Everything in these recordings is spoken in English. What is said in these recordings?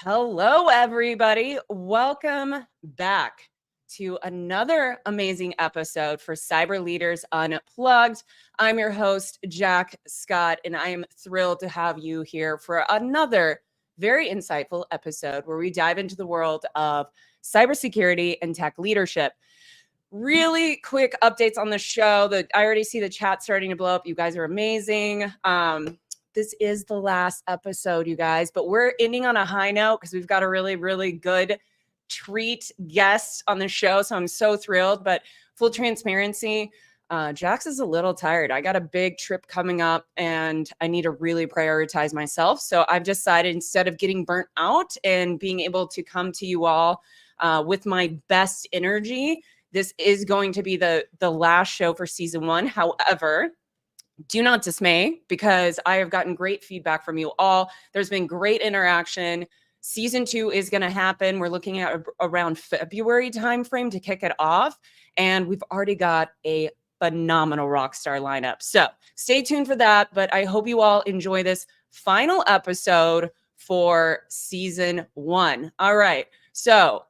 Hello, everybody. Welcome back to another amazing episode for Cyber Leaders Unplugged. I'm your host, Jack Scott, and I am thrilled to have you here for another very insightful episode where we dive into the world of cybersecurity and tech leadership. Really quick updates on the show. I already see the chat starting to blow up. You guys are amazing. This is the last episode, you guys, but we're ending on a high note because we've got a really, really good treat guest on the show. So I'm so thrilled, but full transparency, Jax is a little tired. I got a big trip coming up and I need to really prioritize myself. So I've decided instead of getting burnt out and being able to come to you all with my best energy, this is going to be the last show for season one. However, do not dismay because I have gotten great feedback from you all. There's been great interaction. Season 2 is going to happen. We're looking at around February timeframe to kick it off. And we've already got a phenomenal rock star lineup. So stay tuned for that. But I hope you all enjoy this final episode for season 1. All right. So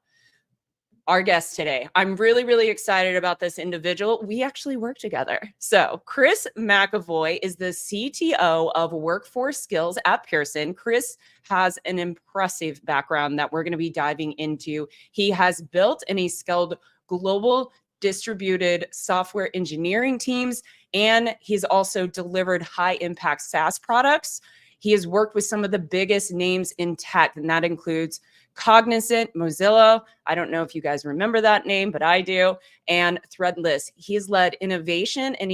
our guest today. I'm really, really excited about this individual. We actually work together. So Chris McAvoy is the CTO of Workforce Skills at Pearson. Chris has an impressive background that we're going to be diving into. He has built and he's scaled global distributed software engineering teams, and he's also delivered high impact SaaS products. He has worked with some of the biggest names in tech, and that includes Cognizant, Mozilla. I don't know if you guys remember that name, but I do. And Threadless. He's led innovation and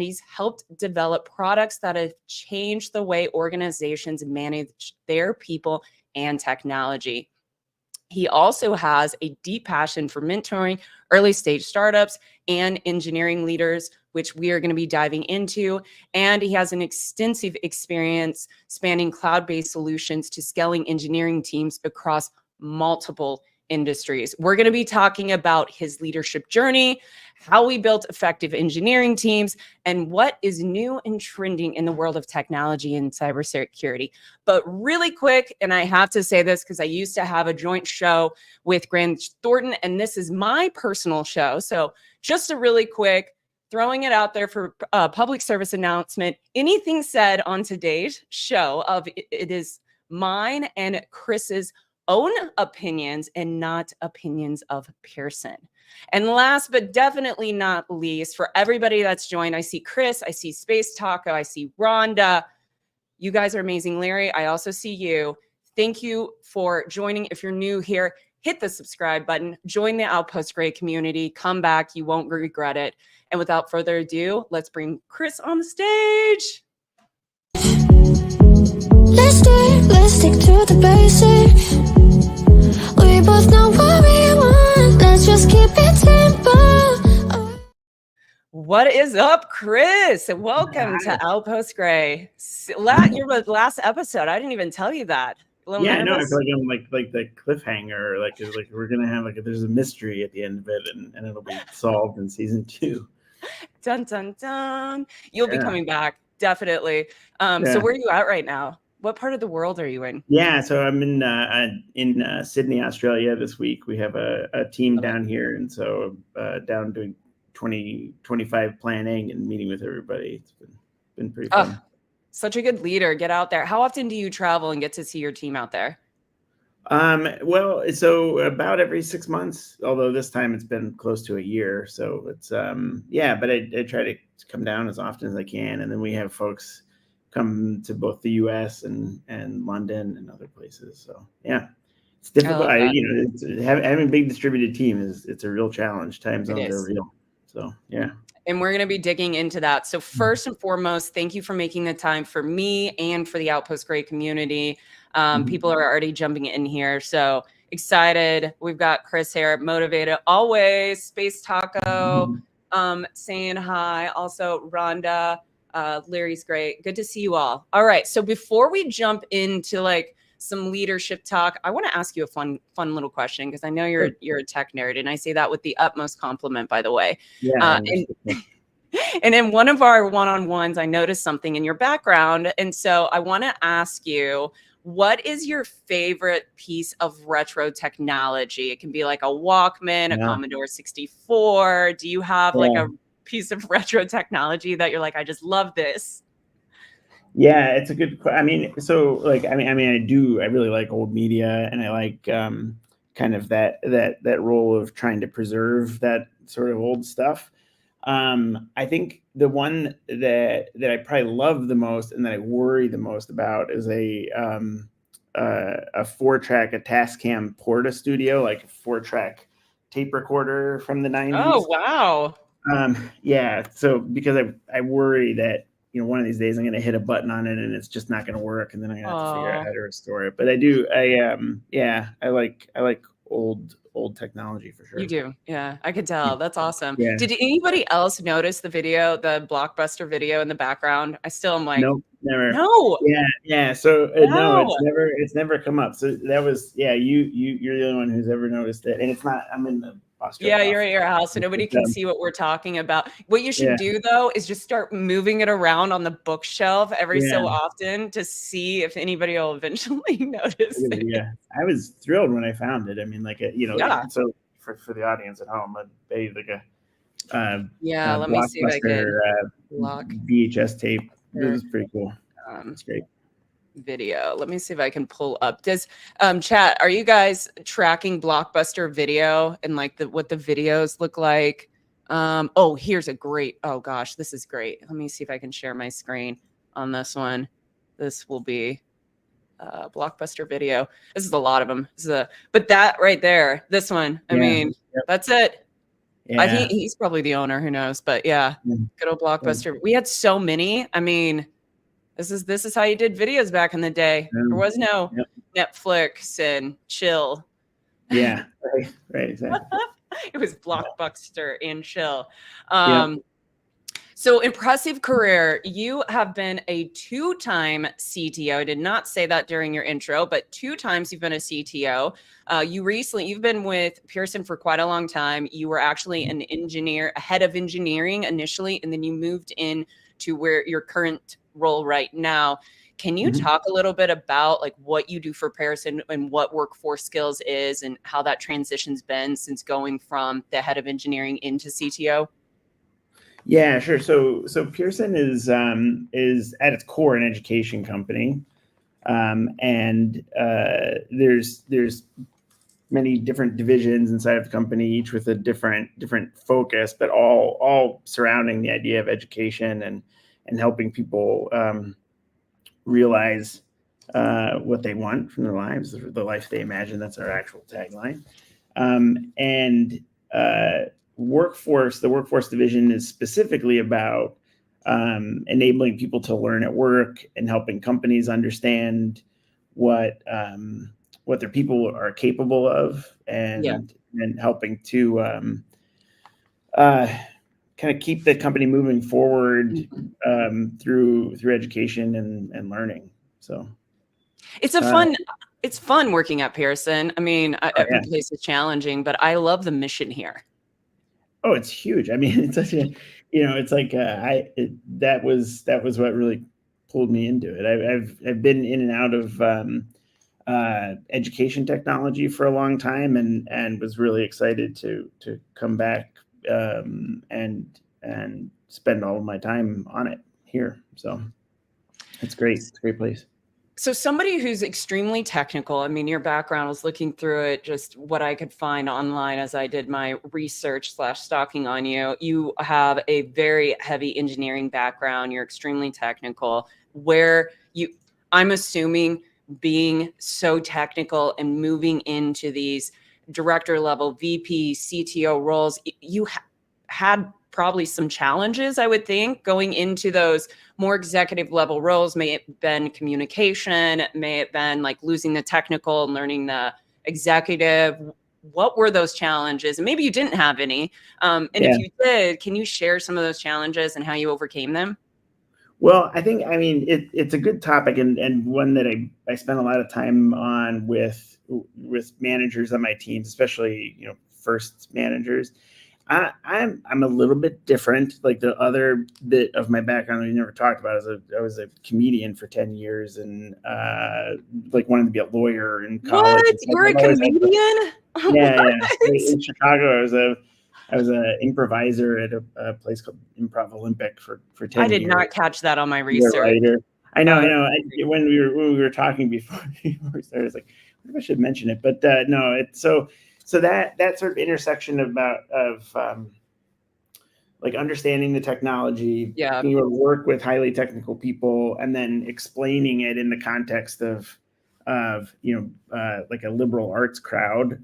he's helped develop products that have changed the way organizations manage their people and technology. He also has a deep passion for mentoring early stage startups and engineering leaders, which we are going to be diving into. And he has an extensive experience spanning cloud-based solutions to scaling engineering teams across multiple industries. We're going to be talking about his leadership journey, how we built effective engineering teams, and what is new and trending in the world of technology and cybersecurity. But really quick, and I have to say this because I used to have a joint show with Grant Thornton, and this is my personal show. So just a really quick, throwing it out there for a public service announcement. Anything said on today's show it is mine and Chris's own opinions and not opinions of Pearson. And last but definitely not least, for everybody that's joined, I see Chris, I see Space Taco, I see Rhonda. You guys are amazing. Larry, I also see you. Thank you for joining. If you're new here, hit the subscribe button, join the Outpost Gray community, come back, you won't regret it. And without further ado, let's bring Chris on the stage. Let's stick to the basics. We both know what we want. Let's just keep it simple. What is up, Chris? Welcome to Outpost Gray. Your last episode. I didn't even tell you that. Yeah, no, I feel like I'm like the cliffhanger, like we're gonna have there's a mystery at the end of it, and it'll be solved in season 2. Dun dun dun! You'll be coming back, definitely. So where are you at right now? What part of the world are you in? Yeah, so I'm in Sydney, Australia this week. We have a team down here, and so down doing 2025 planning and meeting with everybody. It's been pretty fun. Such a good leader. Get out there. How often do you travel and get to see your team out there? Well, so about every 6 months, although this time it's been close to a year. So it's, but I try to come down as often as I can. And then we have folks come to both the US and London and other places. So yeah, it's difficult. Having a big distributed team it's a real challenge. Time zones are real. So yeah. And we're going to be digging into that. So first and foremost, thank you for making the time for me and for the Outpost Gray community. People are already jumping in here. So excited. We've got Chris here, motivated always. Space Taco saying hi. Also, Rhonda, Larry's great. Good to see you all. All right. So before we jump into some leadership talk, I want to ask you a fun little question because I know you're a tech nerd, and I say that with the utmost compliment, by the way. Yeah. And in one of our one-on-ones, I noticed something in your background, and so I want to ask you, what is your favorite piece of retro technology? It can be like a Walkman, a Yeah. Commodore 64. Do you have like Yeah. a piece of retro technology that you're like, I just love this? Yeah, it's a good. I mean, so like, I really like old media, and I like kind of that role of trying to preserve that sort of old stuff. I think the one that I probably love the most and that I worry the most about is a 4-track, a Tascam Porta Studio, like a 4-track tape recorder from the Oh, 90s. wow. Yeah, so because I worry that, one of these days I'm going to hit a button on it and it's just not going to work, and then I'm going to have to figure out Oh, how to restore it. But yeah, I like old technology for you sure. do. Yeah, I could tell. That's awesome. Yeah. Did anybody else notice the video, the Blockbuster video in the background? I still am like, Nope, never. no, Yeah. So no, no. it's never come up. So that was, yeah. You're the only one who's ever noticed it, and it's not. I'm in the Australia Yeah, you're office. at your house, so nobody can see what we're talking about. What you should Yeah, do though is just start moving it around on the bookshelf every yeah. so often to see if anybody will eventually notice it. Yeah, I was thrilled when I found it. I mean, like, Yeah. so for the audience at home, they like Yeah, a let me see if I Blockbuster can block VHS tape. It their was pretty cool. um, It's great. video. Let me see if I can pull up. Does chat, are you guys tracking Blockbuster video and like what the videos look like? Oh, here's a great, oh gosh, this is great. Let me see if I can share my screen on this one. This will be Blockbuster video. This is a lot of them. But that right there, this one, I Yeah, mean, that's it. I think yeah, he's probably the owner, who knows? But yeah, yeah. good old Blockbuster. We had so many. I mean, this is how you did videos back in the day. There was no Yep. Netflix and chill. Yeah, right, exactly. It was Blockbuster and chill. Yep. So impressive career. You have been a 2-time CTO. I did not say that during your intro, but 2 times you've been a CTO. You've been with Pearson for quite a long time. You were actually an engineer, a head of engineering initially, and then you moved in to where your current role right now. Can you Mhm. talk a little bit about like what you do for Pearson and what workforce skills is and how that transition's been since going from the head of engineering into CTO? Yeah, sure. So Pearson is at its core an education company, and there's many different divisions inside of the company, each with a different focus, but all surrounding the idea of education and helping people realize what they want from their lives, the life they imagine. That's our actual tagline. And the workforce division is specifically about enabling people to learn at work and helping companies understand what their people are capable of, Yeah. and helping to uh, kind of keep the company moving forward through education and learning. So It's a uh, fun it's fun working at Pearson. I mean, every yeah. place is challenging, but I love the mission here. Oh, it's huge. I mean, it's such a, it's like that was what really pulled me into it. I've been in and out of education technology for a long time, and was really excited to come back and spend all of my time on it here. So it's great. It's a great place. So somebody who's extremely technical, I mean, your background, I was looking through it, just what I could find online as I did my research / stalking on you. You have a very heavy engineering background. You're extremely technical. I'm assuming being so technical and moving into these director level VP, CTO roles, you had probably some challenges, I would think, going into those more executive level roles. May it have been communication, may it have been like losing the technical and learning the executive. What were those challenges? And maybe you didn't have any. And Yeah. if you did, can you share some of those challenges and how you overcame them? Well, I mean, it's a good topic, and one that I spend a lot of time on with managers on my teams, especially, first managers. I'm a little bit different. Like the other bit of my background we never talked about is I was a comedian for 10 years and like wanted to be a lawyer in college. What? And so You're a I've always had comedian? yeah. What? In Chicago, I was a improviser at a place called Improv Olympic for I 10 did years. not catch that on my You're a research. writer. I know, Oh, I that's know. amazing. When we were talking before we started, I was like, I wonder if I should mention it, but no. It's so that sort of intersection of like understanding the technology, Yeah. being able to work with highly technical people, and then explaining it in the context of like a liberal arts crowd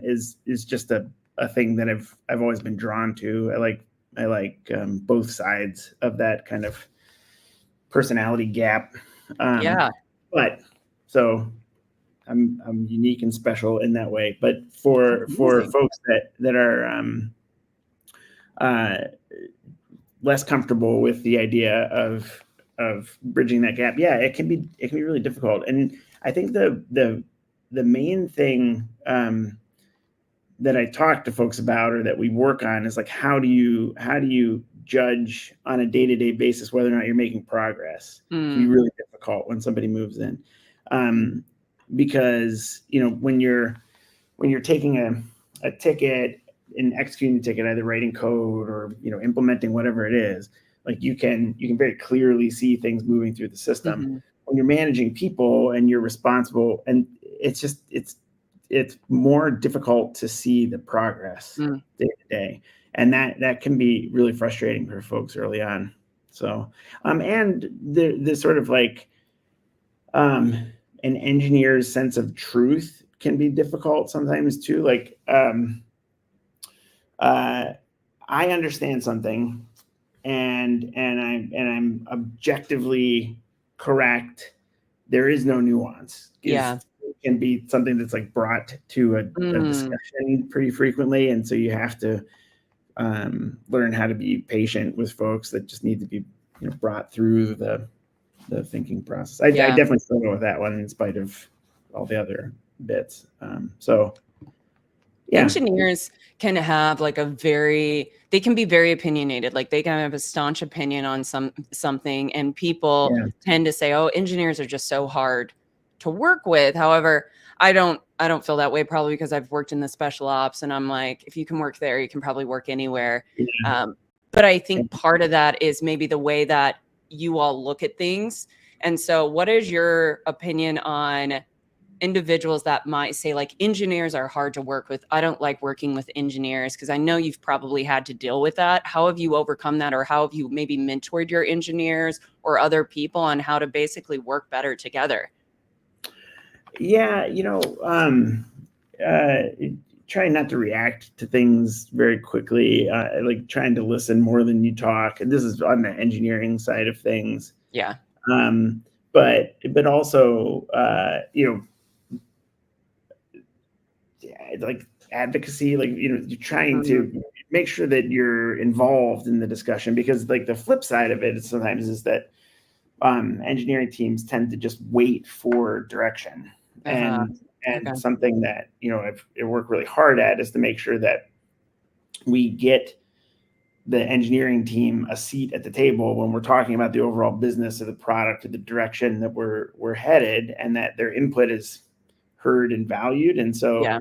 is just a thing that I've always been drawn to. I like both sides of that kind of personality gap. Yeah. But so I'm unique and special in that way. But for Amazing. folks that are uh, less comfortable with the idea of bridging that gap, yeah, it can be really difficult. And I think the main thing that I talk to folks about or that we work on is like how do you judge on a day-to-day basis whether or not you're making progress. It can be really difficult when somebody moves in, because when you're taking a ticket and executing the ticket, either writing code or implementing whatever it is, like you can very clearly see things moving through the system. Mm-hmm. When you're managing people and you're responsible, and it's more difficult to see the progress day to day, and that can be really frustrating for folks early on. So and the sort of like an engineer's sense of truth can be difficult sometimes too. Like I understand something and I'm objectively correct. There is no nuance. Yeah. It can be something that's like brought to a discussion pretty frequently, and so you have to learn how to be patient with folks that just need to be brought through the thinking process. I definitely struggle with that one in spite of all the other bits. So yeah. Engineers can have like they can be very opinionated. Like they can have a staunch opinion on something, and people tend to say, oh, engineers are just so hard to work with. However, I don't feel that way, probably because I've worked in the special ops, and I'm like, if you can work there, you can probably work anywhere. Yeah. But I think part of that is maybe the way that you all look at things. And so what is your opinion on individuals that might say like engineers are hard to work with? I don't like working with engineers, because I know you've probably had to deal with that. How have you overcome that, or how have you maybe mentored your engineers or other people on how to basically work better together? Yeah, trying not to react to things very quickly, like trying to listen more than you talk. And this is on the engineering side of things. Yeah. But also, like advocacy, like you're trying to make sure that you're involved in the discussion, because like the flip side of it sometimes is that engineering teams tend to just wait for direction. And something that I work really hard at is to make sure that we get the engineering team a seat at the table when we're talking about the overall business of the product or the direction that we're headed, and that their input is heard and valued. And so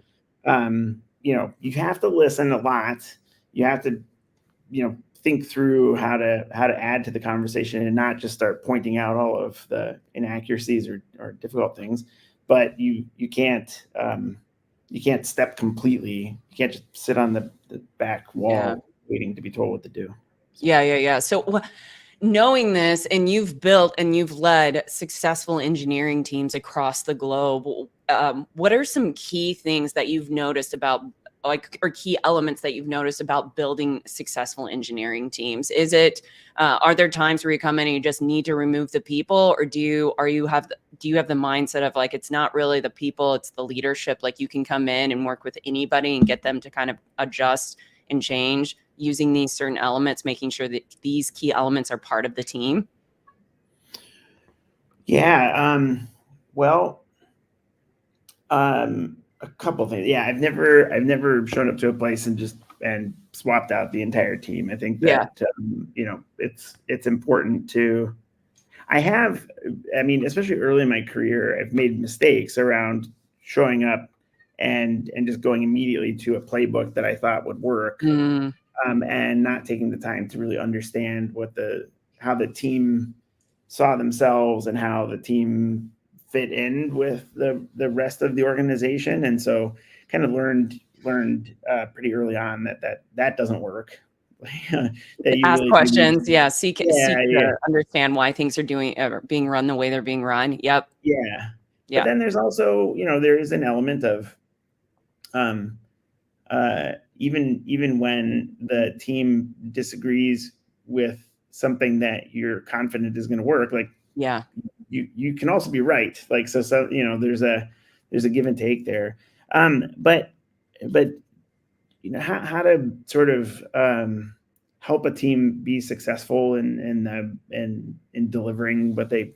you have to listen a lot. You have to think through how to add to the conversation and not just start pointing out all of the inaccuracies or difficult things. But you can't step completely. You can't just sit on the back wall waiting to be told what to do. Yeah. So knowing this, and you've built and you've led successful engineering teams across the globe, what are some key things that you've noticed about, or key elements that you've noticed about building successful engineering teams? Is it, are there times where you come in and you just need to remove the people, or do you have the mindset of like, it's not really the people, it's the leadership? Like you can come in and work with anybody and get them to kind of adjust and change using these certain elements, making sure that these key elements are part of the team? Yeah. Well, a couple of things. Yeah, I've never shown up to a place and just and swapped out the entire team. I think that it's important to. I mean, especially early in my career, I've made mistakes around showing up and just going immediately to a playbook that I thought would work, and not taking the time to really understand how the team saw themselves and how the team fit in with the rest of the organization. And so kind of learned pretty early on that doesn't work. That you ask really questions. Seek to understand why things are being run the way they're being run. Yep. Yeah. But then there's also, there is an element of even when the team disagrees with something that you're confident is going to work, like you can also be right. Like so there's a give and take there. But how to sort of help a team be successful in delivering what they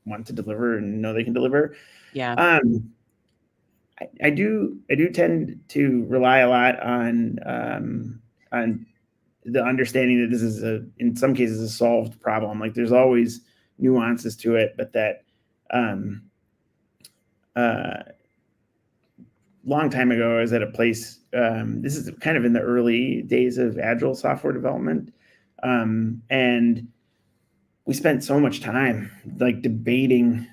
want to deliver and know they can deliver. I do tend to rely a lot on the understanding that this is in some cases a solved problem. Like there's always nuances to it, but that long time ago, I was at a place, this is kind of in the early days of agile software development. And we spent so much time like debating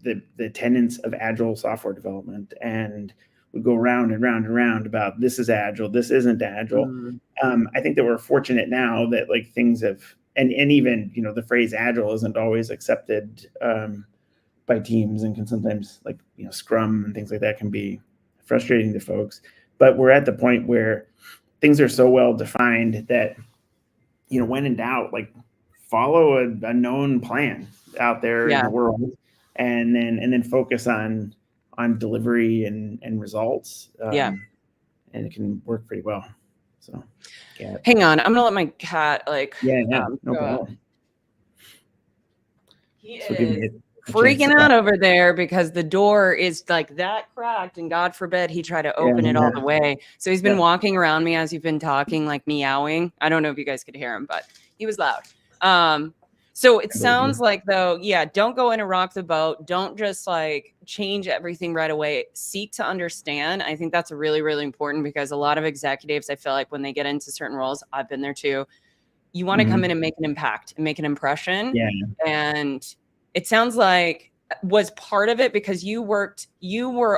the tenets of agile software development, and we go round and round and round about this is agile, this isn't agile. I think that we're fortunate now that like things have, and even, the phrase agile isn't always accepted by teams, and can sometimes like, Scrum and things like that can be frustrating to folks. But we're at the point where things are so well defined that, when in doubt, like follow a known plan out there in the world, and then focus on delivery and results. And it can work pretty well. So hang on, I'm gonna let my cat no problem. He is freaking out over there because the door is like that cracked, and God forbid he try to open it all the way. So he's been walking around me as you've been talking, like meowing. I don't know if you guys could hear him, but he was loud. So it sounds like though, don't go in and rock the boat. Don't just like change everything right away. Seek to understand. I think that's really, really important, because a lot of executives, I feel like when they get into certain roles, I've been there too, you want to come in and make an impact and make an impression. And it sounds like was part of it because you were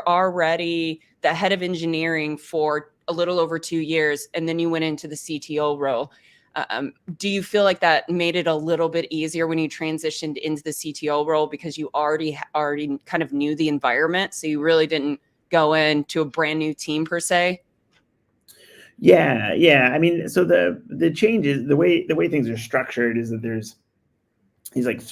already the head of engineering for a little over 2 years, and then you went into the CTO role. Do you feel like that made it a little bit easier when you transitioned into the CTO role because you already kind of knew the environment, so you really didn't go into a brand new team per se? I mean, so the changes, the way things are structured is that there's these like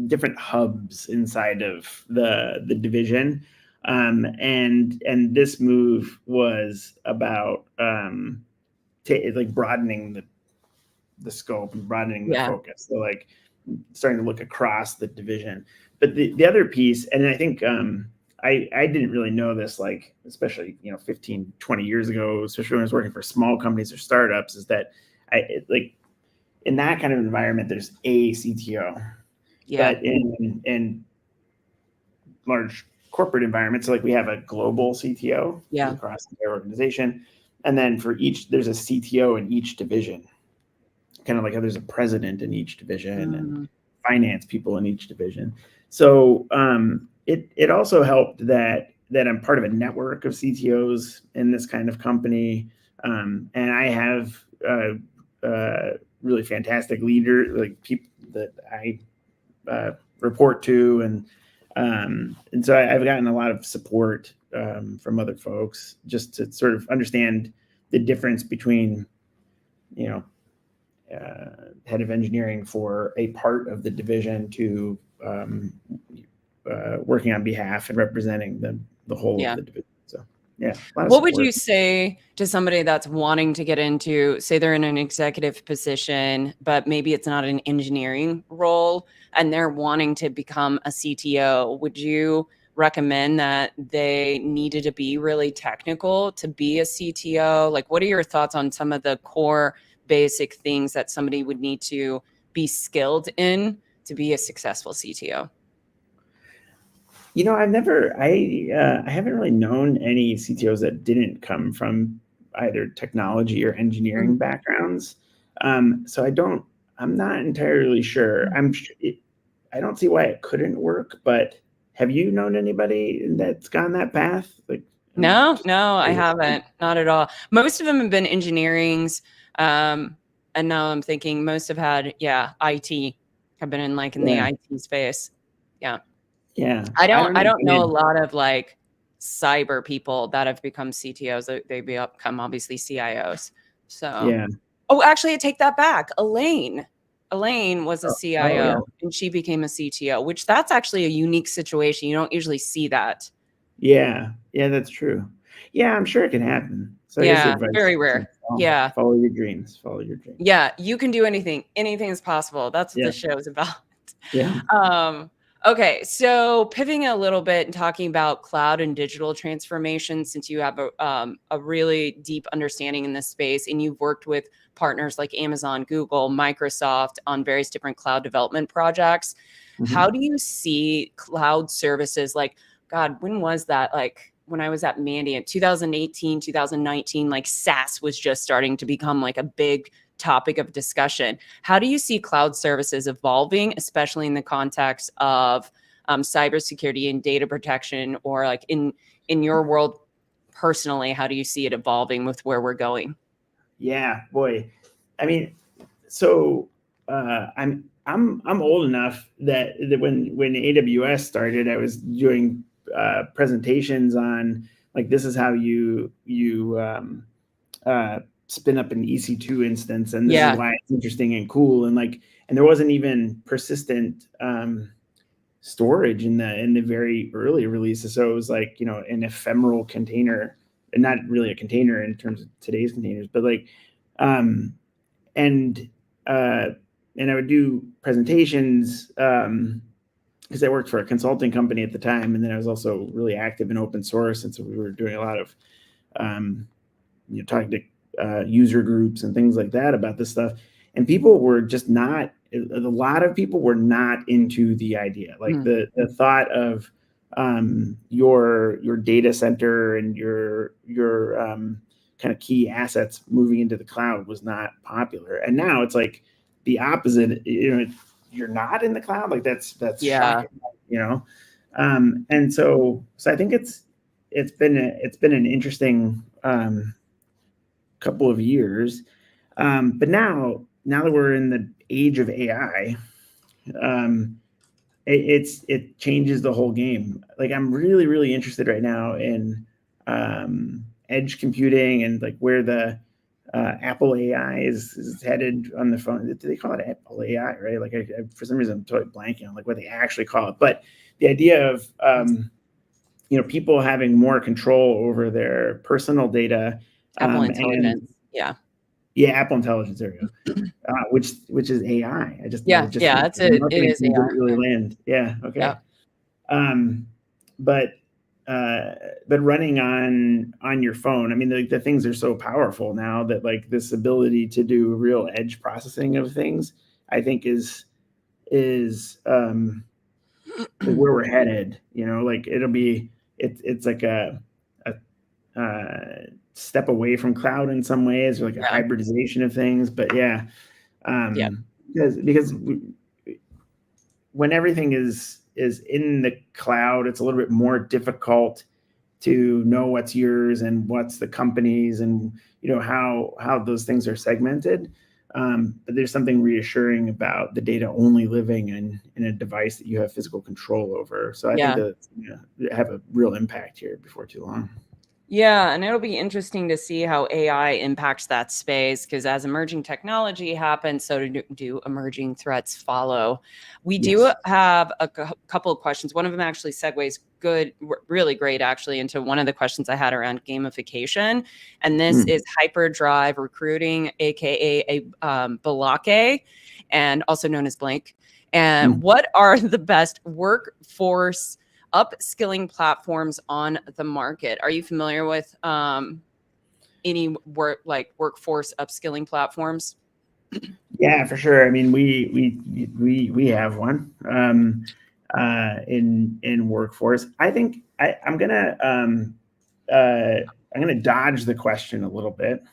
different hubs inside of the division, and this move was about like broadening the scope and broadening the focus. So like starting to look across the division. But the other piece, and I think I didn't really know this, like, especially, 15, 20 years ago, especially when I was working for small companies or startups, is that like in that kind of environment, there's a CTO. But in large corporate environments, so like we have a global CTO across the organization. And then there's a CTO in each division. Kind of like how there's a president in each division and finance people in each division. So it also helped that I'm part of a network of CTOs in this kind of company, and I have really fantastic leader, like people that I report to, and so I've gotten a lot of support from other folks just to sort of understand the difference between, head of engineering for a part of the division to working on behalf and representing the whole of the division. So what would you say to somebody that's wanting to get into, say they're in an executive position, but maybe it's not an engineering role and they're wanting to become a CTO? Would you recommend that they needed to be really technical to be a CTO? Like, what are your thoughts on some of the core basic things that somebody would need to be skilled in to be a successful CTO? I haven't really known any CTOs that didn't come from either technology or engineering backgrounds. So I'm not entirely sure. I don't see why it couldn't work, but have you known anybody that's gone that path? Like, No, I haven't. Not at all. Most of them have been engineerings. And now I'm thinking most have had, IT, have been in the IT space. Yeah. Yeah. I don't know a lot of like cyber people that have become CTOs. They become obviously CIOs. So, Yeah. oh, actually, I take that back. Elaine was a CIO yeah. and she became a CTO, which that's actually a unique situation. You don't usually see that. Yeah. Yeah, that's true. Yeah, I'm sure it can happen. So I guess the advice very is rare. Yeah. follow your dreams. Follow your dreams. Yeah, you can do anything. Anything is possible. That's what Yeah. the show is about. Yeah. Okay, so pivoting a little bit and talking about cloud and digital transformation, since you have a really deep understanding in this space, and you've worked with partners like Amazon, Google, Microsoft on various different cloud development projects. How do you see cloud services? Like, God, when was that? Like when I was at Mandiant, 2018, 2019, like SaaS was just starting to become like a big topic of discussion. How do you see cloud services evolving, especially in the context of cybersecurity and data protection, or like in your world personally? How do you see it evolving with where we're going? Yeah, boy. I mean, so I'm old enough that when AWS started, I was doing presentations on like this is how you spin up an EC2 instance, and this is why it's interesting and cool, and there wasn't even persistent storage in the very early releases, so it was like an ephemeral container, and not really a container in terms of today's containers, but like and I would do presentations because I worked for a consulting company at the time, and then I was also really active in open source, and so we were doing a lot of talking to user groups and things like that about this stuff, and people were just not. A lot of people were not into the idea, like the thought of your data center and your kind of key assets moving into the cloud was not popular. And now it's like the opposite. You're not in the cloud, like that's shocking, and so I think it's been an interesting couple of years, but now that we're in the age of AI, it changes the whole game. Like I'm really interested right now in edge computing and like where the Apple AI is headed on the phone. Do they call it Apple AI, right? Like I for some reason I'm totally blanking on like what they actually call it. But the idea of people having more control over their personal data, Apple Intelligence, Apple Intelligence, there we go. Which is AI. It is AI. Really land. Yeah. Okay. Yeah. But running on your phone, I mean, the things are so powerful now that like this ability to do real edge processing of things, I think is where we're headed. Like it's like a step away from cloud in some ways, or like a hybridization of things. But because when everything is in the cloud, it's a little bit more difficult to know what's yours and what's the company's, and how those things are segmented. But there's something reassuring about the data only living in a device that you have physical control over. So I think that have a real impact here before too long. Yeah, and it'll be interesting to see how AI impacts that space, because as emerging technology happens, so do emerging threats follow. We do have a couple of questions. One of them actually segues really great actually into one of the questions I had around gamification. And this is hyperdrive recruiting, aka a Balake, and also known as Blank. And what are the best workforce upskilling platforms on the market. Are you familiar with any workforce upskilling platforms? Yeah, for sure. I mean, we have one in workforce. I think I'm gonna dodge the question a little bit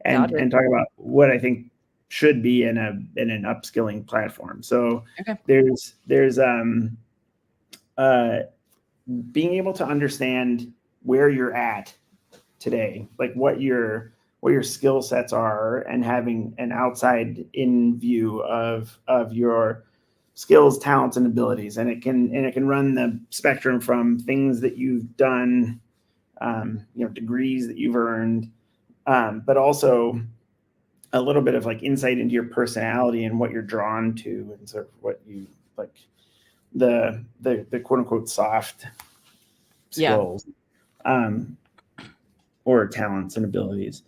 and talk about what I think should be in an upskilling platform. So Okay. there's being able to understand where you're at today, like what your skill sets are, and having an outside in view of your skills, talents, and abilities. And it can run the spectrum from things that you've done, degrees that you've earned, but also a little bit of like insight into your personality and what you're drawn to, and sort of what you like, the quote unquote soft skills. Or talents and abilities.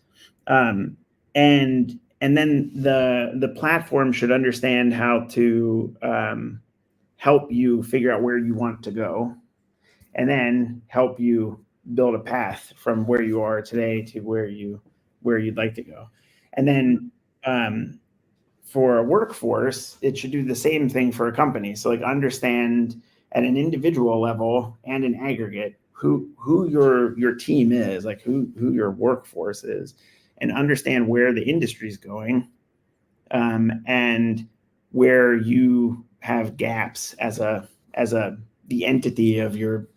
And then the platform should understand how to help you figure out where you want to go, and then help you build a path from where you are today to where you'd like to go. And then for a workforce, it should do the same thing for a company. So like understand at an individual level and an aggregate who your team is, like who your workforce is, and understand where the industry is going, and where you have gaps as the entity of your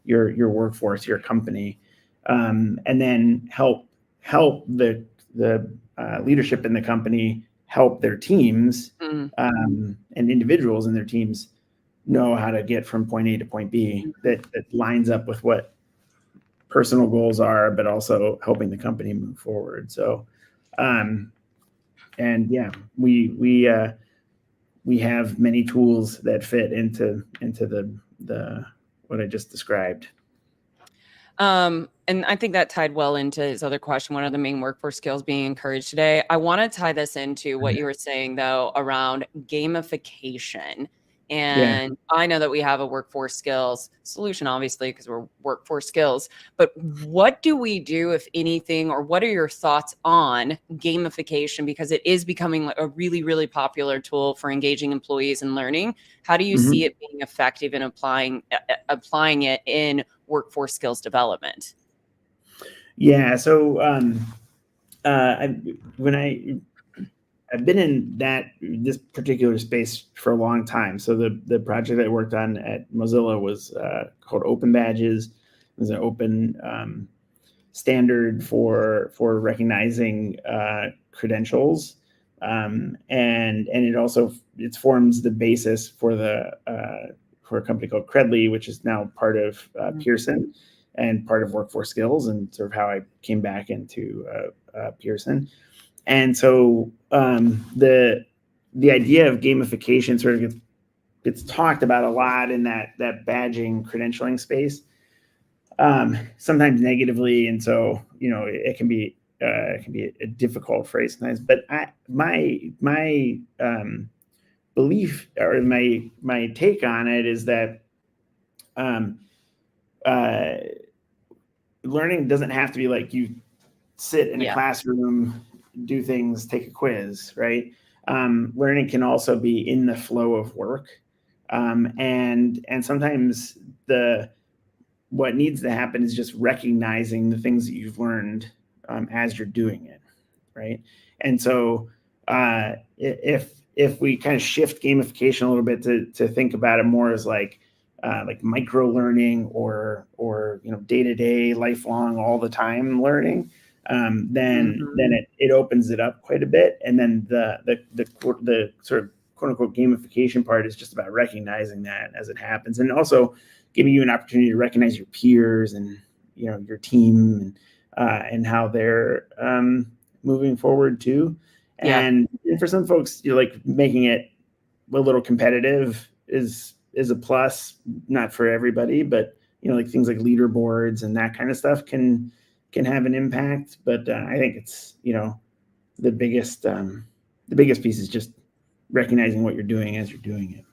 workforce, your company, and then help the leadership in the company help their teams, and individuals in their teams know how to get from point A to point B that lines up with what personal goals are, but also helping the company move forward. So, and yeah, we have many tools that fit into the what I just described. And I think that tied well into his other question. What are the main workforce skills being encouraged today? I want to tie this into what you were saying, though, around gamification. And I know that we have a workforce skills solution, obviously, because we're workforce skills. But what do we do, if anything, or what are your thoughts on gamification? Because it is becoming a really, really popular tool for engaging employees and learning. How do you see it being effective in applying it in workforce skills development? Yeah. So I've been in this particular space for a long time. So the project I worked on at Mozilla was called Open Badges. It was an open standard for recognizing credentials, and it forms the basis for a company called Credly, which is now part of Pearson and part of Workforce Skills, and sort of how I came back into Pearson. And so the idea of gamification sort of gets talked about a lot in that badging credentialing space, sometimes negatively, and so it can be a difficult phrase sometimes. But my belief, or my take on it, is that learning doesn't have to be like you sit in a classroom, do things, take a quiz, right? Learning can also be in the flow of work, and sometimes what needs to happen is just recognizing the things that you've learned as you're doing it, right? And so if we kind of shift gamification a little bit to think about it more as like micro learning or day-to-day, lifelong, all the time learning, then it opens it up quite a bit. And then the sort of quote unquote gamification part is just about recognizing that as it happens, and also giving you an opportunity to recognize your peers and your team and how they're moving forward too. And for some folks, like making it a little competitive is a plus, not for everybody, but like things like leaderboards and that kind of stuff can have an impact. But I think it's the biggest piece is just recognizing what you're doing as you're doing it.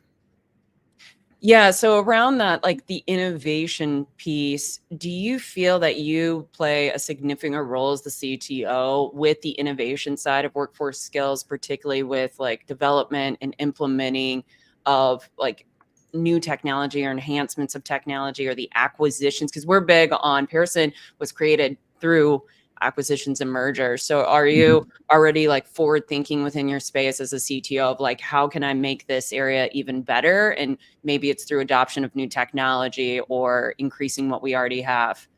Yeah. So around that, like the innovation piece, do you feel that you play a significant role as the CTO with the innovation side of workforce skills, particularly with like development and implementing of like new technology or enhancements of technology or the acquisitions? Because we're big on Pearson was created through acquisitions and mergers. So are you already like forward thinking within your space as a CTO of like, how can I make this area even better? And maybe it's through adoption of new technology or increasing what we already have.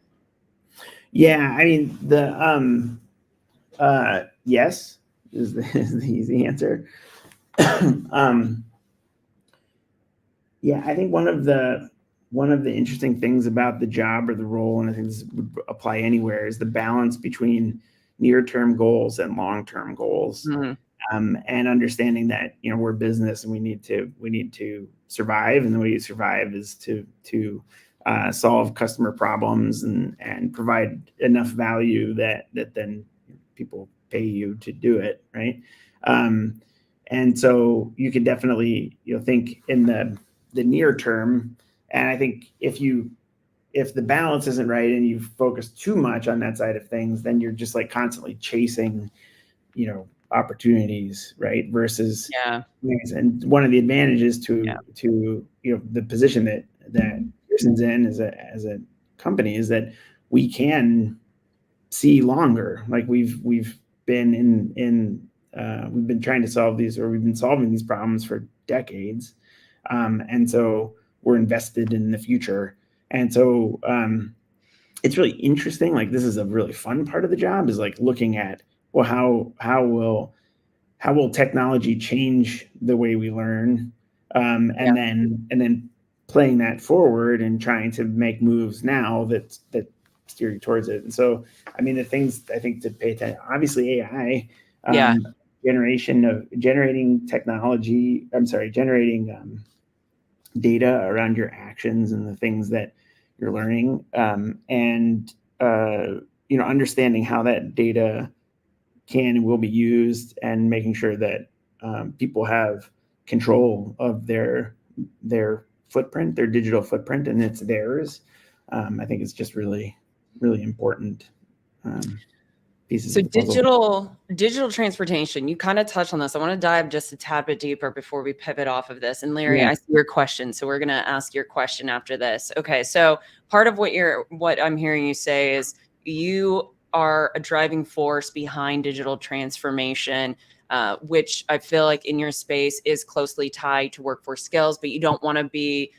Yeah, I mean yes is the easy answer. Yeah, I think one of the interesting things about the job or the role, and I think this would apply anywhere, is the balance between near-term goals and long-term goals, and understanding that we're a business and we need to survive, and the way you survive is to solve customer problems and provide enough value that then people pay you to do it, right? And so you can definitely think in the near term. And I think if the balance isn't right and you focus too much on that side of things, then you're just like constantly chasing, opportunities, right? Versus, and one of the advantages to the position that Pearson's in as a company is that we can see longer. Like we've been we've been trying to solve these, or we've been solving these problems for decades. And so we're invested in the future. And so it's really interesting. Like this is a really fun part of the job, is like looking at, well, how will technology change the way we learn? And then playing that forward and trying to make moves now that steer you towards it. And so, I mean, the things I think to pay attention, obviously AI, generating technology, generating data around your actions and the things that you're learning, and understanding how that data can and will be used, and making sure that people have control of their footprint, their digital footprint, and it's theirs. I think it's just really, really important pieces So of the puzzle. digital transportation, you kind of touched on this. I want to dive just a tad bit deeper before we pivot off of this. And Larry, I see your question, so we're going to ask your question after this. Okay, so part of what I'm hearing you say is you are a driving force behind digital transformation, which I feel like in your space is closely tied to workforce skills, but you don't want to be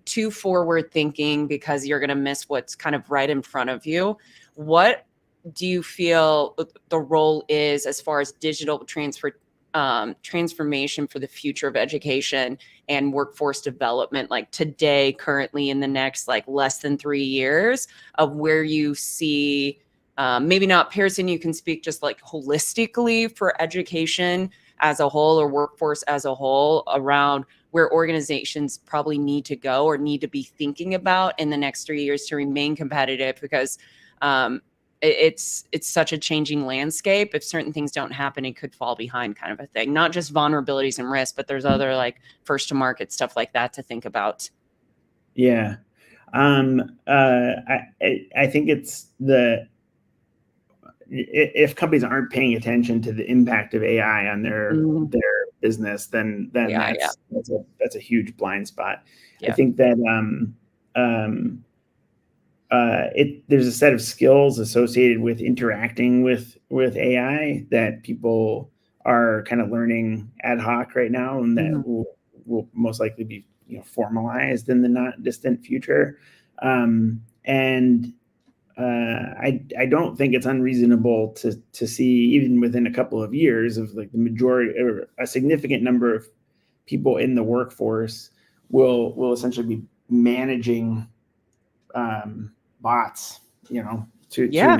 too forward thinking because you're going to miss what's kind of right in front of you. What do you feel the role is as far as digital transformation for the future of education and workforce development, like today, currently, in the next like less than 3 years, of where you see, maybe not Pearson, you can speak just like holistically for education as a whole or workforce as a whole, around where organizations probably need to go or need to be thinking about in the next 3 years to remain competitive, because it's such a changing landscape. If certain things don't happen, it could fall behind, kind of a thing. Not just vulnerabilities and risks, but there's other like first to market stuff like that to think about. Yeah. I think it's if companies aren't paying attention to the impact of AI on their business, then that's a huge blind spot. I think that there's a set of skills associated with interacting with AI that people are kind of learning ad hoc right now, and that will most likely be formalized in the not distant future. And I don't think it's unreasonable to see, even within a couple of years, of like the majority or a significant number of people in the workforce will essentially be managing bots, to an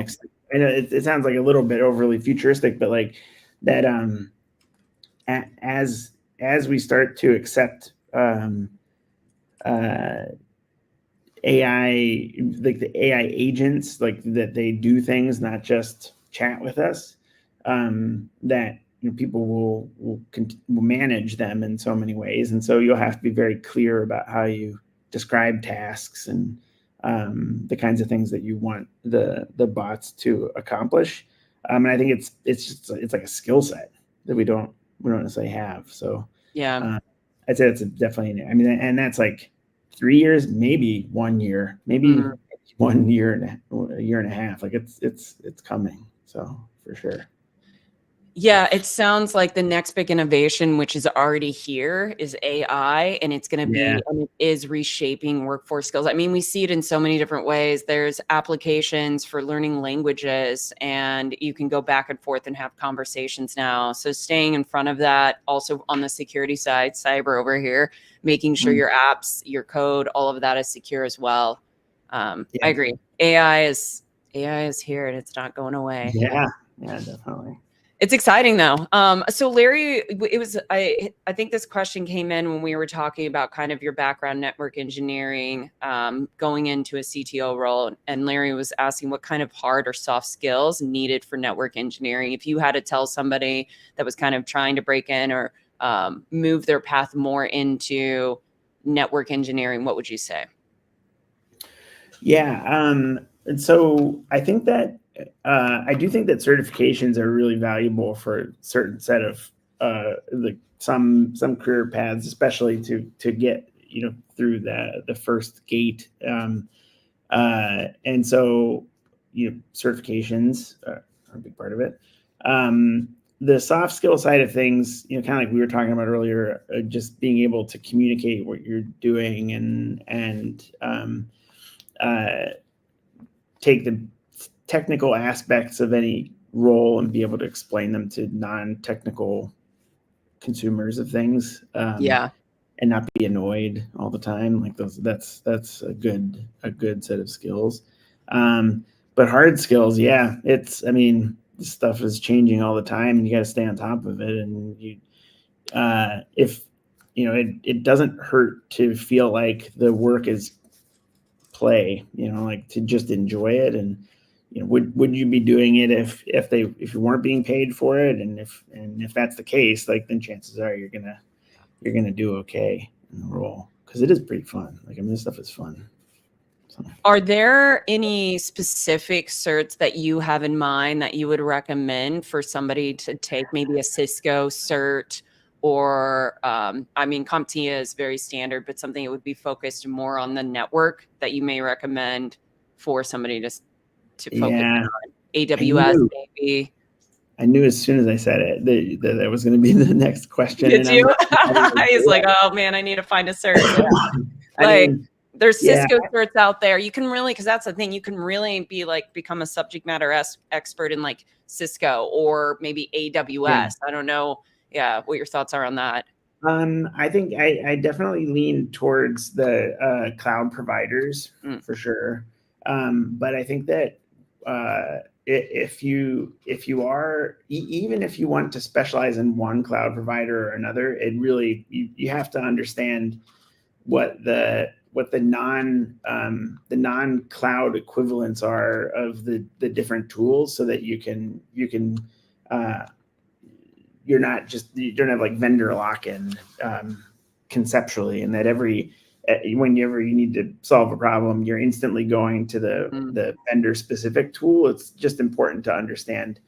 extent. I know it sounds like a little bit overly futuristic, but like that, as we start to accept AI, like the AI agents, like that they do things, not just chat with us, that people will manage them in so many ways, and so you'll have to be very clear about how you describe tasks and the kinds of things that you want the bots to accomplish. And I think it's like a skill set that we don't necessarily have. So Yeah. I'd say that's definitely. I mean, and that's like 3 years, maybe 1 year, maybe 1 year and a year and a half. Like it's coming. So for sure. Yeah, it sounds like the next big innovation, which is already here, is AI, and it's going to Yeah. be, and it is reshaping workforce skills. I mean, we see it in so many different ways. There's applications for learning languages, and you can go back and forth and have conversations now. So staying in front of that, also on the security side, cyber over here, making sure your apps, your code, all of that is secure as well. I agree. AI is here and it's not going away. Yeah, definitely. It's exciting though. So Larry, I think this question came in when we were talking about kind of your background, network engineering, going into a CTO role. And Larry was asking what kind of hard or soft skills needed for network engineering. If you had to tell somebody that was kind of trying to break in or move their path more into network engineering, what would you say? Yeah. And so I think that I do think that certifications are really valuable for a certain set of some career paths, especially to get through the first gate. And so certifications are a big part of it. The soft skill side of things, kind of like we were talking about earlier, just being able to communicate what you're doing and take the technical aspects of any role and be able to explain them to non-technical consumers of things. And not be annoyed all the time. Like that's a good set of skills. But hard skills, this stuff is changing all the time, and you got to stay on top of it. And it doesn't hurt to feel like the work is play, like to just enjoy it. And would you be doing it if you weren't being paid for it? And if that's the case, like then chances are you're gonna do okay in the role, because it is pretty fun. Like this stuff is fun. So. Are there any specific certs that you have in mind that you would recommend for somebody to take, maybe a Cisco cert? Or, CompTIA is very standard, but something that would be focused more on the network that you may recommend for somebody to focus on. AWS, maybe. I knew as soon as I said it that was going to be the next question. Did you? He's like, oh man, I need to find a cert. There's Cisco certs out there. You can really, because that's the thing, you can really become a subject matter expert in like Cisco or maybe AWS. Yeah. I don't know. Yeah, what your thoughts are on that? I think I definitely lean towards the cloud providers for sure. But I think that if you are, even if you want to specialize in one cloud provider or another, it really you have to understand what the non-cloud equivalents are of the different tools, so that you can you don't have like vendor lock-in conceptually, and that whenever you need to solve a problem, you're instantly going to the vendor specific tool. It's just important to understand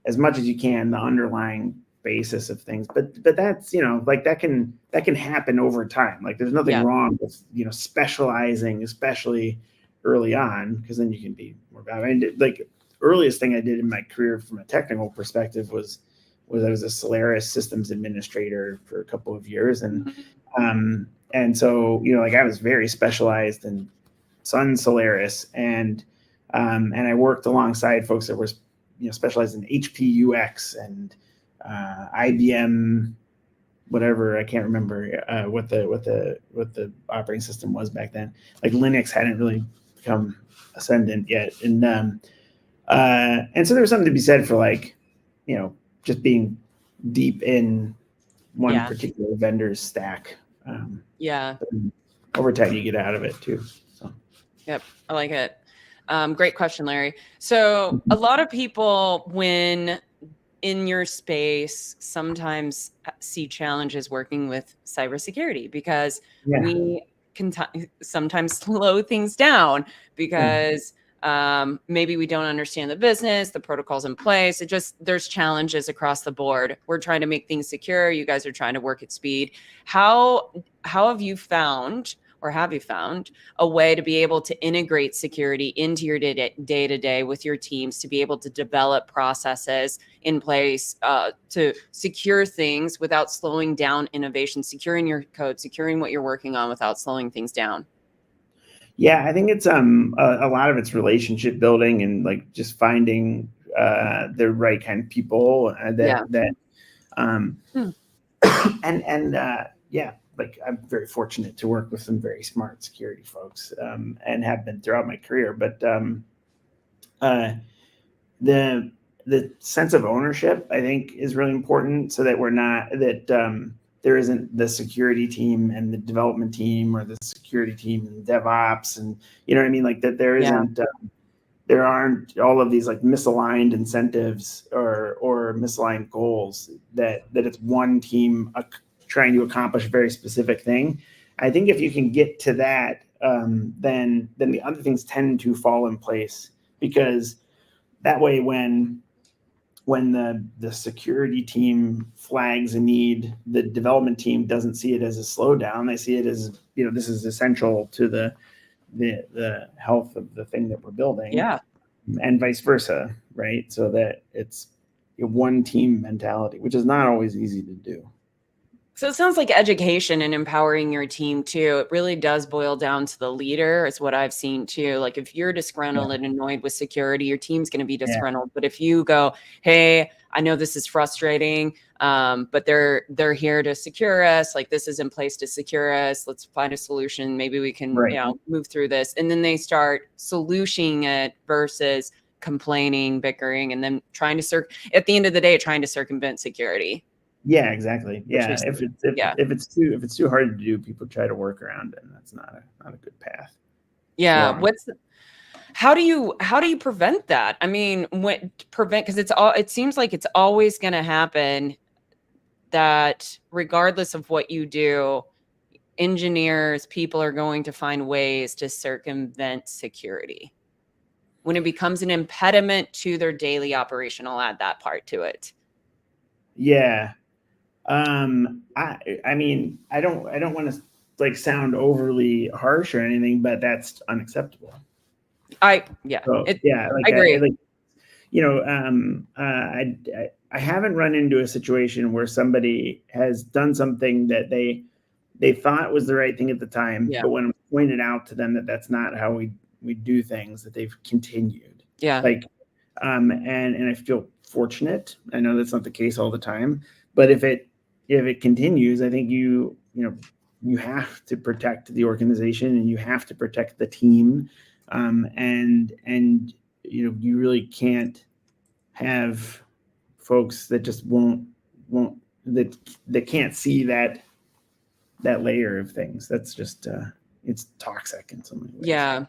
as much as you can the underlying basis of things, but that's that can happen over time. Like there's nothing wrong with specializing, especially early on, because then you can be more valuable. Like earliest thing I did in my career from a technical perspective was I was a Solaris systems administrator for a couple of years, and so I was very specialized in Sun Solaris, and I worked alongside folks that were specialized in HP UX and IBM, whatever, I can't remember what the operating system was back then. Like Linux hadn't really become ascendant yet, and so there was something to be said for just being deep in one particular vendor's stack. Over time you get out of it too. So. Yep, I like it. Great question, Larry. So a lot of people, when in your space sometimes see challenges working with cybersecurity because we can sometimes slow things down because maybe we don't understand the business, the protocols in place. There's challenges across the board. We're trying to make things secure. You guys are trying to work at speed. How have you found a way to be able to integrate security into your day-to-day with your teams to be able to develop processes in place to secure things without slowing down innovation, securing your code, securing what you're working on without slowing things down? Yeah, I think it's a lot of it's relationship building and like just finding the right kind of people yeah, like I'm very fortunate to work with some very smart security folks and have been throughout my career. But the sense of ownership, I think, is really important so that there isn't the security team and the development team or the security team and DevOps, and you know what I mean? Like that there isn't there aren't all of these like misaligned incentives or misaligned goals that it's one team trying to accomplish a very specific thing. I think if you can get to that, then the other things tend to fall in place, because that way when the security team flags a need, the development team doesn't see it as a slowdown. They see it as, this is essential to the health of the thing that we're building. Yeah. And vice versa, right? So that it's a one team mentality, which is not always easy to do. So it sounds like education and empowering your team too. It really does boil down to the leader, is what I've seen too. Like if you're disgruntled and annoyed with security, your team's going to be disgruntled. But if you go, hey, I know this is frustrating, but they're here to secure us. Like this is in place to secure us. Let's find a solution. Maybe we can move through this. And then they start solutioning it versus complaining, bickering, and then at the end of the day, trying to circumvent security. Yeah, exactly. Yeah, if it's too hard to do, people try to work around it, and that's not a good path. Yeah, how do you prevent that? I mean, because it seems like it's always going to happen that regardless of what you do, engineers, people are going to find ways to circumvent security. When it becomes an impediment to their daily operation, I'll add that part to it. Yeah. I mean, I don't want to like sound overly harsh or anything, but that's unacceptable. I agree. I haven't run into a situation where somebody has done something that they thought was the right thing at the time, but when pointed out to them that that's not how we do things, that they've continued. Yeah. And I feel fortunate. I know that's not the case all the time, but if it continues, I think you have to protect the organization and you have to protect the team. And you really can't have folks that just that can't see that layer of things. That's just it's toxic in so many ways. Yeah,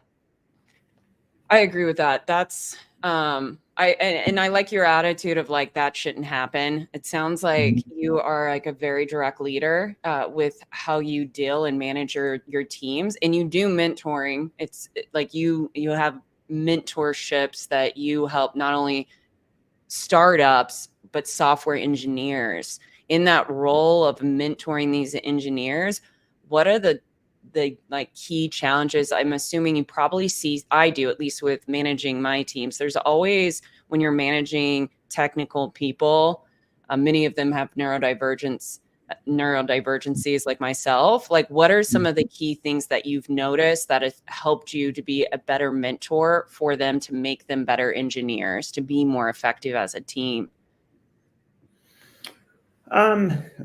I agree with that. That's I like your attitude of like that shouldn't happen. It sounds like you are like a very direct leader with how you deal and manage your teams, and you do mentoring. It's like you have mentorships that you help not only startups but software engineers. In that role of mentoring these engineers, what are the like key challenges? I'm assuming you probably see, I do at least with managing my teams, there's always, when you're managing technical people, many of them have neurodivergencies like myself. Like what are some of the key things that you've noticed that have helped you to be a better mentor for them, to make them better engineers, to be more effective as a team?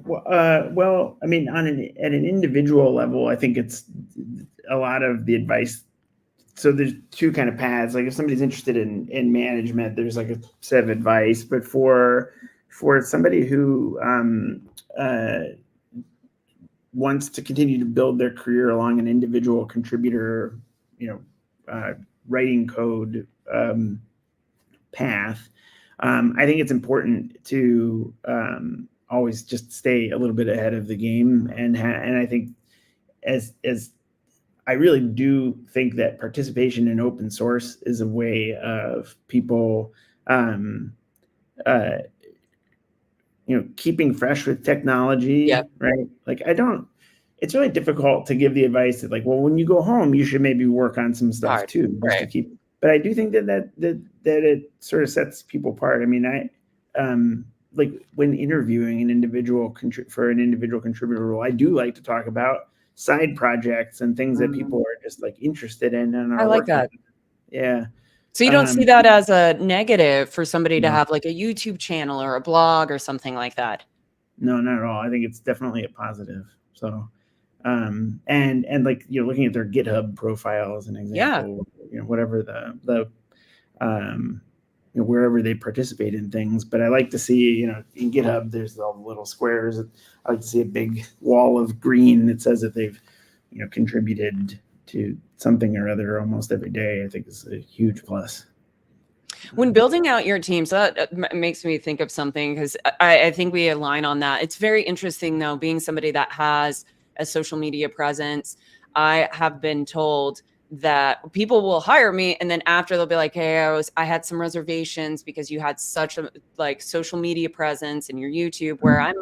Well, I mean, at an individual level, I think it's a lot of the advice. So there's two kind of paths. Like if somebody's interested in management, there's like a set of advice, but for somebody who wants to continue to build their career along an individual contributor, writing code path, I think it's important to always just stay a little bit ahead of the game, and I think as I really do think that participation in open source is a way of people uh, keeping fresh with technology, Yep. right? Like it's really difficult to give the advice that, like, well, when you go home, you should maybe work on some stuff Hard. too, just to Right. keep. But I do think that it sort of sets people apart. I mean, like when interviewing an individual for an individual contributor role, I do like to talk about side projects and things that people are just like interested in and I are like working on. that. Yeah. So you don't see Um, that as a negative for somebody to no, have like a YouTube channel or a blog or something like that? no, not at all. I think it's definitely a positive. So, and like, looking at their GitHub profile as an Yeah. example, whatever the wherever they participate in things. But I like to see, in GitHub, there's all the little squares. I like to see a big wall of green that says that they've, contributed to something or other almost every day. I think is a huge plus. When building out your teams, that makes me think of something, because I think we align on that. It's very interesting, though, being somebody that has a social media presence. I have been told that people will hire me, and then after they'll be like, "Hey, I had some reservations because you had such a like social media presence in your YouTube." Where I'm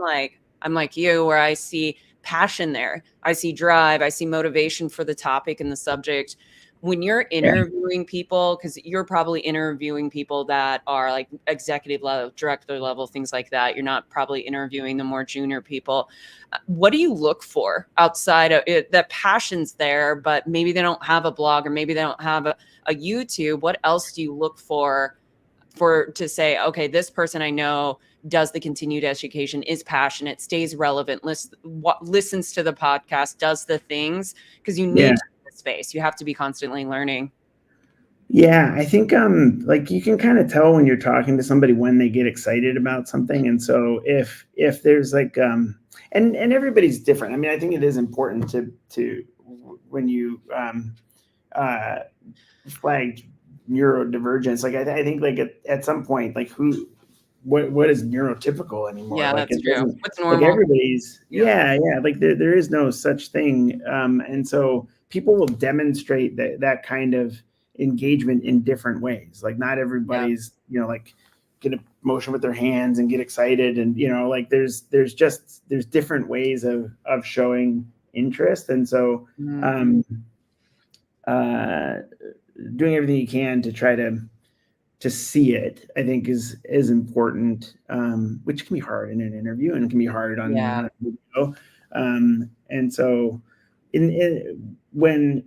like you, where I see passion there, I see drive, I see motivation for the topic and the subject. When you're Yeah. interviewing people, because you're probably interviewing people that are like executive level, director level, things like that. You're not probably interviewing the more junior people. What do you look for outside of it? That passion's there, but maybe they don't have a blog, or maybe they don't have a YouTube. What else do you look for to say, okay, this person I know does the continued education, is passionate, stays relevant, listens to the podcast, does the things, because you Yeah. need space. You have to be constantly learning. Yeah, I think like you can kind of tell when you're talking to somebody when they get excited about something. And so if there's like and everybody's different. I mean, I think it is important to when you flag neurodivergence, like I think like at some point, like what is neurotypical anymore? Yeah, Like that's it true. doesn't, What's like normal? everybody's, Yeah. yeah, like there is no such thing. And so people will demonstrate that kind of engagement in different ways. Like not Yeah. everybody's, like get a motion with their hands and get excited. And, like there's different ways of showing interest. And so, Mhm. uh, doing everything you can to try to see it, I think is important, which can be hard in an interview and it can be hard Yeah. on video. And so when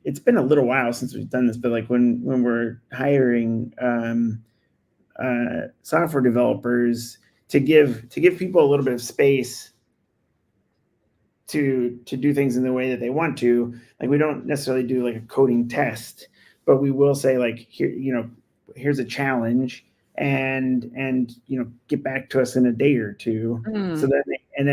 it's been a little while since we've done this, but like when we're hiring software developers, to give people a little bit of space to do things in the way that they want to. Like we don't necessarily do like a coding test, but we will say like, here, here's a challenge, and get back to us in a day or two. So Mm. that and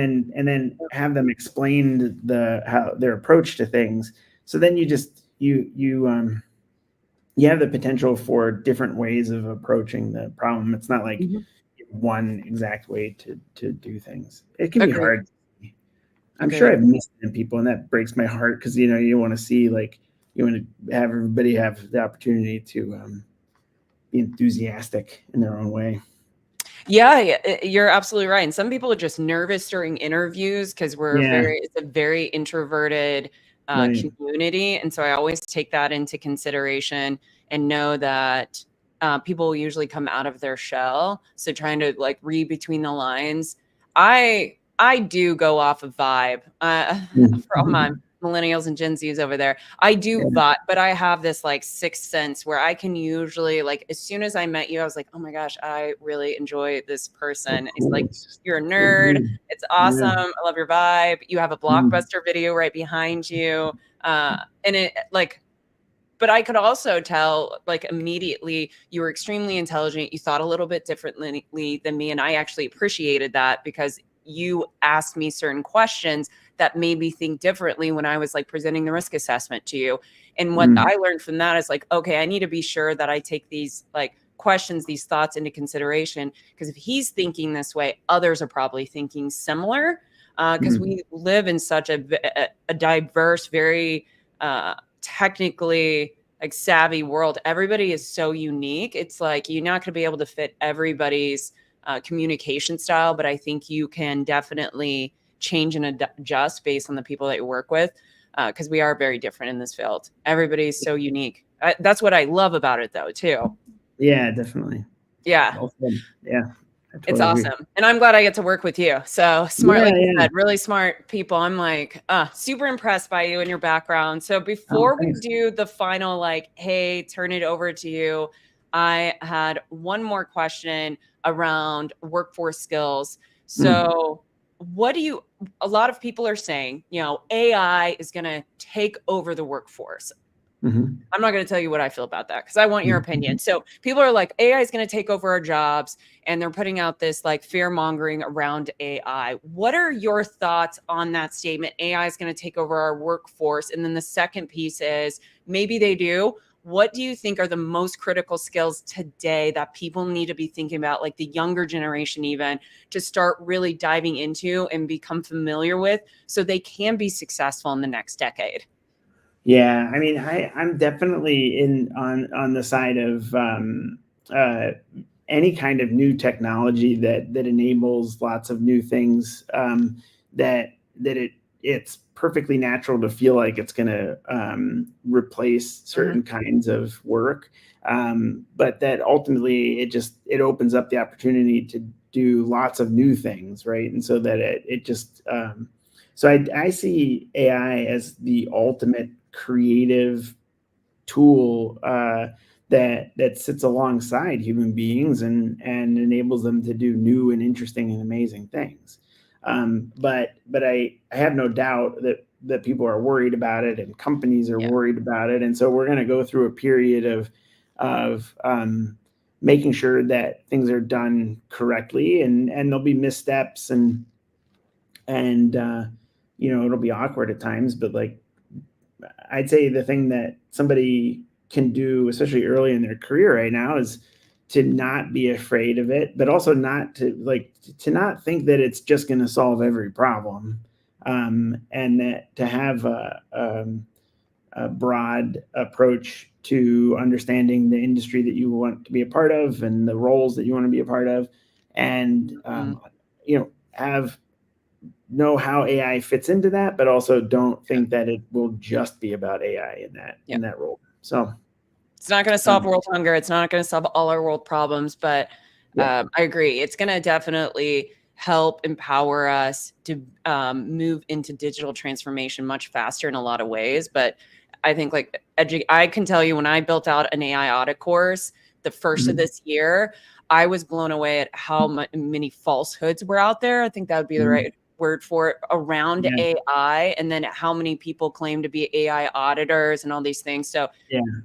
then have them explain how their approach to things. So then you just you have the potential for different ways of approaching the problem. It's not like Mhm. one exact way to do things. It can be Agreed. hard. I'm sure Agreed. I've missed in people, and that breaks my heart because you want to see, like, you want to have everybody have the opportunity to be enthusiastic in their own way. Yeah, you're absolutely right. And some people are just nervous during interviews because Yeah, it's a very introverted right. community. And so I always take that into consideration and know that people will usually come out of their shell. So trying to like read between the lines. I do go off of vibe for all my Mhm. millennials and Gen Zs over there. I do Yeah. vibe, but I have this like sixth sense where I can usually, like, as soon as I met you, I was like, oh my gosh, I really enjoy this Oh, person. It's like, cool. you're a Good to nerd. hear. It's Yeah. awesome. I love your vibe. You have a Mm. blockbuster video right behind you. And it like, but I could also tell, like, immediately you were extremely intelligent. You thought a little bit differently than me. And I actually appreciated that because you asked me certain questions that made me think differently when I was like presenting the risk assessment to you. And what Mm. I learned from that is like, okay, I need to be sure that I take these like questions, these thoughts into consideration. Because if he's thinking this way, others are probably thinking similar. Because we live in such a diverse, very technically like savvy world. Everybody is so unique. It's like you're not going to be able to fit everybody's communication style, but I think you can definitely change and adjust based on the people that you work with, because we are very different in this field. Everybody's so unique. That's what I love about it, though, too. Yeah, definitely. Yeah. Yeah. It's awesome. And I'm glad I get to work with you. So smart, like you said, really smart people. I'm like super impressed by you and your background. So before we do the final, like, hey, turn it over to you, I had one more question around workforce skills. So a lot of people are saying, AI is going to take over the workforce. I'm not going to tell you what I feel about that because I want your opinion. So people are like, AI is going to take over our jobs, and they're putting out this like fear mongering around AI. What are your thoughts on that statement? AI is going to take over our workforce. And then the second piece is maybe they do. What do you think are the most critical skills today that people need to be thinking about, like the younger generation even, to start really diving into and become familiar with so they can be successful in the next decade? Yeah, I mean, I'm definitely on the side of any kind of new technology that enables lots of new things. It's perfectly natural to feel like it's going to replace certain kinds of work, but that ultimately it opens up the opportunity to do lots of new things, right? And so that it just so I see AI as the ultimate creative tool that sits alongside human beings and enables them to do new and interesting and amazing things. But I have no doubt that people are worried about it and companies are worried about it, and so we're going to go through a period of making sure that things are done correctly, and there'll be missteps and it'll be awkward at times, but like I'd say the thing that somebody can do, especially early in their career right now, is to not be afraid of it, but also not to not think that it's just going to solve every problem, and that to have a broad approach to understanding the industry that you want to be a part of and the roles that you want to be a part of, and know how AI fits into that, but also don't think that it will just be about AI in that role. So it's not going to solve world hunger. It's not going to solve all our world problems, but I agree. It's going to definitely help empower us to move into digital transformation much faster in a lot of ways. But I think I can tell you when I built out an AI audit course, the first of this year, I was blown away at how many falsehoods were out there. I think that would be the right word for it around AI, and then how many people claim to be AI auditors and all these things. So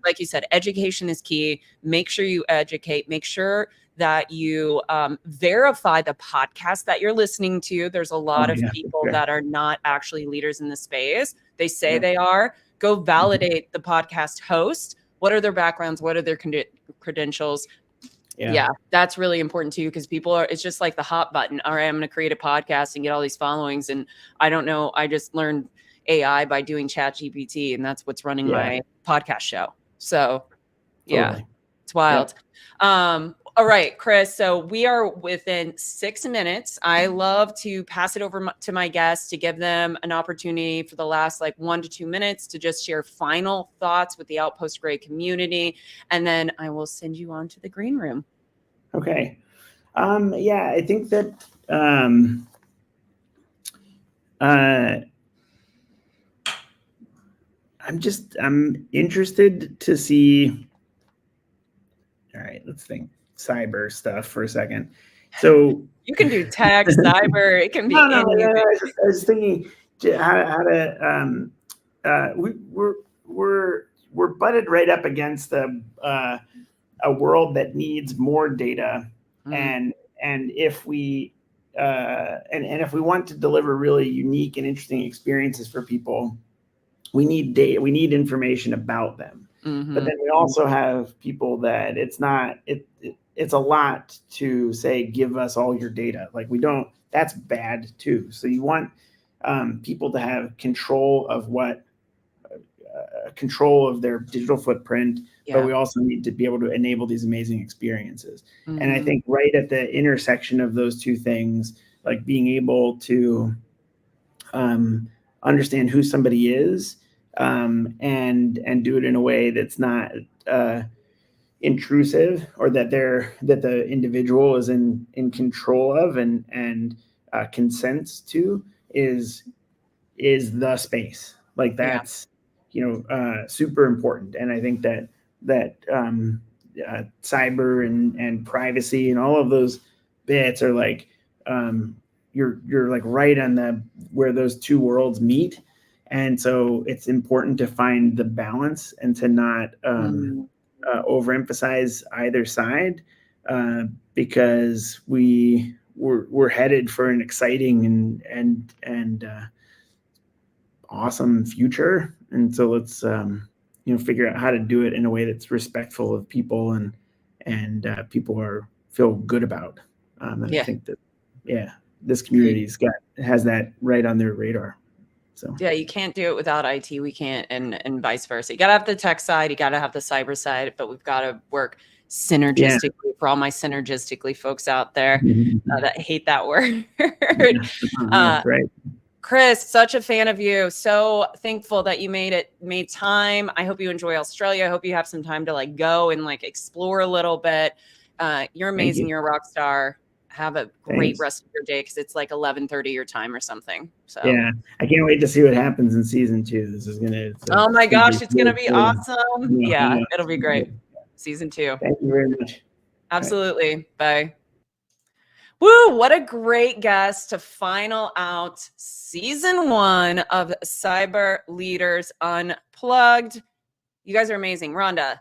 like you said, education is key. Make sure you educate, make sure that you verify the podcast that you're listening to. There's a lot of people that are not actually leaders in the space. They say they are. Go validate the podcast host. What are their backgrounds? What are their credentials? Yeah, that's really important too, because it's just like the hot button. All right, I'm going to create a podcast and get all these followings. And I don't know, I just learned AI by doing ChatGPT, and that's what's running my podcast show. So it's wild. All right, Chris. So we are within 6 minutes. I love to pass it over to my guests to give them an opportunity for the last 1 to 2 minutes to just share final thoughts with the Outpost Gray community. And then I will send you on to the green room. Okay. I think that I'm interested to see. All right, let's think cyber stuff for a second. So you can do tech, cyber. It can be anything. I was thinking how to. We're butted right up against a world that needs more data, and if we if we want to deliver really unique and interesting experiences for people, we need data. We need information about them. But then we also have people that it's a lot to say, give us all your data. Like that's bad too. So you want people to have control of control of their digital footprint, but we also need to be able to enable these amazing experiences. And I think right at the intersection of those two things, like being able to understand who somebody is, and do it in a way that's not intrusive, or that the individual is in control of and consents to, is the space. Like that's super important. And I think that cyber and privacy and all of those bits are like you're like right on where those two worlds meet. And so it's important to find the balance and to not overemphasize either side, because we're headed for an exciting and awesome future. And so let's figure out how to do it in a way that's respectful of people and people feel good about. And I think that this community has that right on their radar. So you can't do it without IT. We can't, and vice versa. You got to have the tech side, you got to have the cyber side, but we've got to work synergistically for all my synergistically folks out there that hate that word. That's right. Chris, such a fan of you. So thankful that you made time. I hope you enjoy Australia. I hope you have some time to go and explore a little bit. You're amazing. You're a rock star. Have a great rest of your day, because it's 11:30 your time or something. So I can't wait to see what happens in season 2. This is oh my gosh, it's gonna be awesome. Yeah, it'll be great. Season 2. Thank you very much. Absolutely. Bye. Woo, what a great guest to final out season 1 of Cyber Leaders Unplugged. You guys are amazing. Rhonda,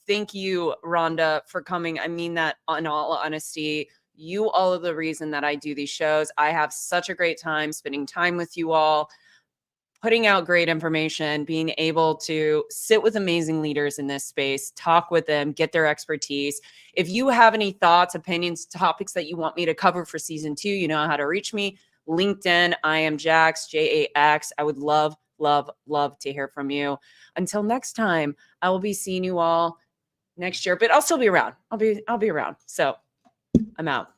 thank you, Rhonda, for coming. I mean that in all honesty. You all are the reason that I do these shows. I have such a great time spending time with you all, putting out great information, being able to sit with amazing leaders in this space, talk with them, get their expertise. If you have any thoughts, opinions, topics that you want me to cover for season 2, you know how to reach me. LinkedIn, I am Jax, Jax. I would love, love, love to hear from you. Until next time, I will be seeing you all next year, but I'll still be around. I'll be around. So I'm out.